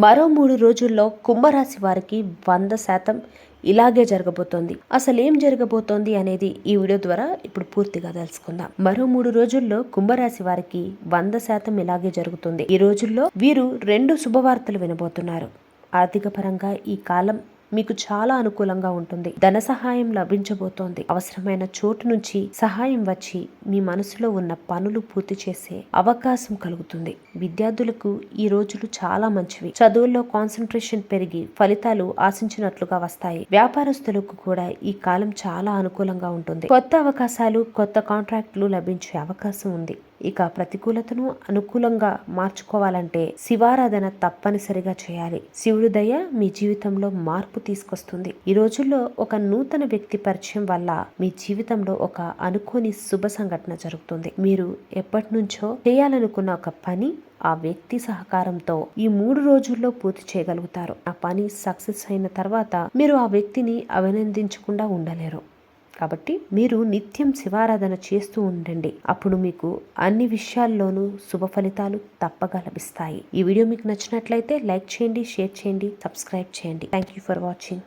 మరో 3 రోజుల్లో కుంభరాశి వారికి 100% ఇలాగే జరగబోతోంది. అసలు ఏం జరగబోతోంది అనేది ఈ వీడియో ద్వారా ఇప్పుడు పూర్తిగా తెలుసుకుందాం. మరో 3 రోజుల్లో కుంభరాశి వారికి 100% ఇలాగే జరుగుతుంది. ఈ రోజుల్లో వీరు 2 శుభవార్తలు వినబోతున్నారు. ఆర్థిక పరంగా ఈ కాలం మీకు చాలా అనుకూలంగా ఉంటుంది. ధన సహాయం లభించబోతోంది. అవసరమైన చోటు నుంచి సహాయం వచ్చి మీ మనసులో ఉన్న పనులు పూర్తి చేసే అవకాశం కలుగుతుంది. విద్యార్థులకు ఈ రోజులు చాలా మంచివి. చదువుల్లో కాన్సన్ట్రేషన్ పెరిగి ఫలితాలు ఆశించినట్లుగా వస్తాయి. వ్యాపారస్తులకు కూడా ఈ కాలం చాలా అనుకూలంగా ఉంటుంది. కొత్త అవకాశాలు, కొత్త కాంట్రాక్టులు లభించే అవకాశం ఉంది. ఇక ప్రతికూలతను అనుకూలంగా మార్చుకోవాలంటే శివారాధన తప్పనిసరిగా చేయాలి. శివుడి దయ మీ జీవితంలో మార్పు తీసుకొస్తుంది. ఈ రోజుల్లో ఒక నూతన వ్యక్తి పరిచయం వల్ల మీ జీవితంలో ఒక అనుకోని శుభ సంఘటన జరుగుతుంది. మీరు ఎప్పటి నుంచో చేయాలనుకున్న ఒక పని ఆ వ్యక్తి సహకారంతో ఈ 3 రోజుల్లో పూర్తి చేయగలుగుతారు. ఆ పని సక్సెస్ అయిన తర్వాత మీరు ఆ వ్యక్తిని అభినందించకుండా ఉండలేరు. కాబట్టి మీరు నిత్యం శివారాధన చేస్తూ ఉండండి. అప్పుడు మీకు అన్ని విషయాల్లోనూ శుభ ఫలితాలు తప్పగా లభిస్తాయి. ఈ వీడియో మీకు నచ్చినట్లయితే లైక్ చేయండి, షేర్ చేయండి, సబ్స్క్రైబ్ చేయండి. Thank you for watching.